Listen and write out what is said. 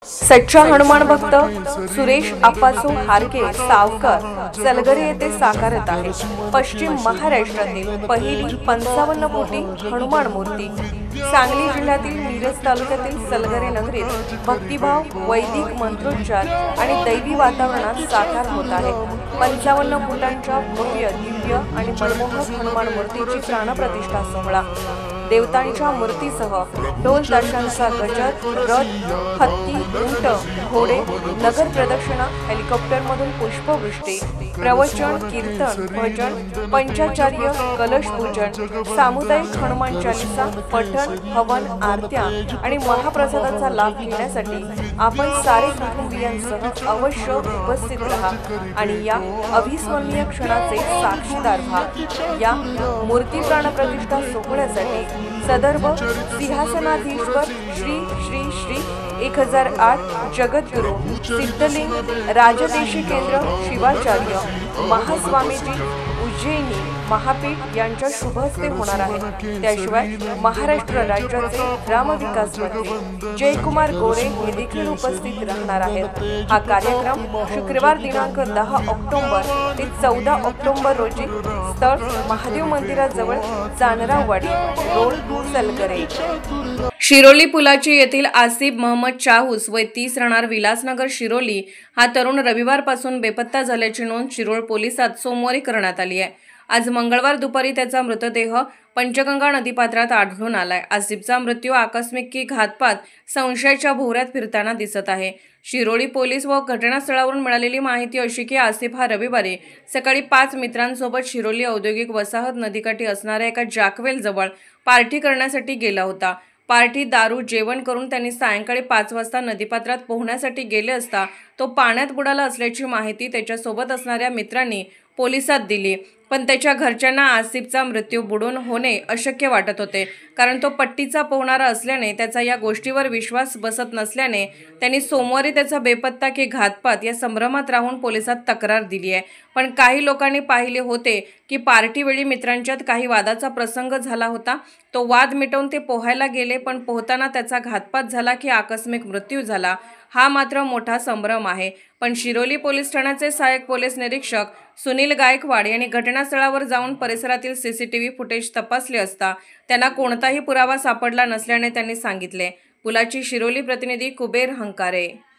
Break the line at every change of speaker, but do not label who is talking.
सच्चा हनुमान भक्त सुरेश आप्पासो हारके सावकर सलगरे येथे साकारत आहे। पश्चिम महाराष्ट्रातील पहिली 55 कोटी हनुमान मूर्ती सांगली जिल्ह्यातील मिरज तालुक्यातील सलगरे नगरीत भक्तिभाव, वैदिक मंत्रोच्चार आणि दैवी वातावरणात साकार होत आहे। 55 फुटांच्या भव्य, दिव्य आणि मनमोहक हनुमान मूर्तीची प्राणप्रतिष्ठा सोहळा देवतांच्या मूर्तीसह ढोल ताशांचा गजर, रथ, हत्ती, उंट, घोडे, नगर प्रदक्षिणा, हेलिकॉप्टरमधून पुष्पवृष्टी, प्रवचन, कीर्तन, भजन, पंचाचार्य, कलश पूजन, सामुदायिक हनुमान चालीसा, पठण, हवन, आरत्या आणि महाप्रसादाचा लाभ घेण्यासाठी आपण सारे कुटुंबियांसह अवश्य उपस्थित राहा आणि या अविस्मरणीय क्षणाचे साक्षीदार व्हा। या मूर्ती प्राणप्रतिष्ठा सोहळ्यासाठी सदर्भ सिंहासनाधीश्वर श्री श्री श्री 1008 जगद्गुरु सिद्धलिंग राजदेशी केंद्र शिवाचार्य महास्वामीजी उज्जैनी महापीठ यांच्या शुभहस्ते होणार आहे। त्याशिवाय महाराष्ट्र राज्याचे ग्रामविकास मंत्री जयकुमार गोरे हे देखील उपस्थित राहणार आहेत। हा कार्यक्रम शुक्रवार दिनांक 10 ऑक्टोबर ते 14 ऑक्टोबर रोजी स्थळ महादेव मंदिराजवळ जानरावाडी रोड सलगरे। शिरोली पुलाची येथील आसिफ मोहम्मद चाऊस वय 30 राहणार विलासनगर शिरोली हा तरुण रविवारपासून बेपत्ता झाल्याची नोंद शिरोळ पोलिसात सोमवारी करण्यात आली आहे। आज मंगळवार दुपारी त्याचा मृतदेह पंचगंगा नदीपात्रात आढळून आलाय। आसिफचा मृत्यू आकस्मिक की घातपात संशयाच्या भोवऱ्यात फिरताना दिसत आहे। शिरोली पोलीस व घटनास्थळावरून मिळालेली माहिती अशी की आसिफ हा रविवारी सकाळी 5 मित्रांसोबत शिरोली औद्योगिक वसाहत नदीकाठी असणाऱ्या एका जॅकवेल जवळ पार्टी करण्यासाठी गेला होता। पार्टी, दारू, जेवण करून त्यांनी सायंकाळी 5 वाजता नदीपात्रात पोहण्यासाठी गेले असता तो पाण्यात बुडाला असल्याची माहिती त्याच्या सोबत असणाऱ्या मित्रांनी पोलिसात दिली। पण त्याच्या घरच्यांना आसिफचा मृत्यू बुडून होणे अशक्य वाटत होते, कारण तो पट्टीचा पोहणारा असल्याने त्याचा या गोष्टीवर विश्वास बसत नसल्याने त्यांनी सोमवारी त्याचा बेपत्ता की घातपात या संभ्रमात राहून पोलिसात तक्रार दिली आहे। पण काही लोकांनी पाहिले होते की पार्टीवेळी मित्रांच्यात काही वादाचा प्रसंग झाला होता। तो वाद मिटवून ते पोहायला गेले, पण पोहताना त्याचा घातपात झाला की आकस्मिक मृत्यू झाला, हा मात्र मोठा संभ्रम आहे। पण शिरोली पोलीस ठाण्याचे सहाय्यक पोलीस निरीक्षक सुनील गायकवाड यांनी घटनास्थळावर जाऊन परिसरातील सीसीटीव्ही फुटेज तपासले असता त्यांना कोणताही पुरावा सापडला नसल्याने त्यांनी सांगितले। पुलाची शिरोली प्रतिनिधी कुबेर हंकारे।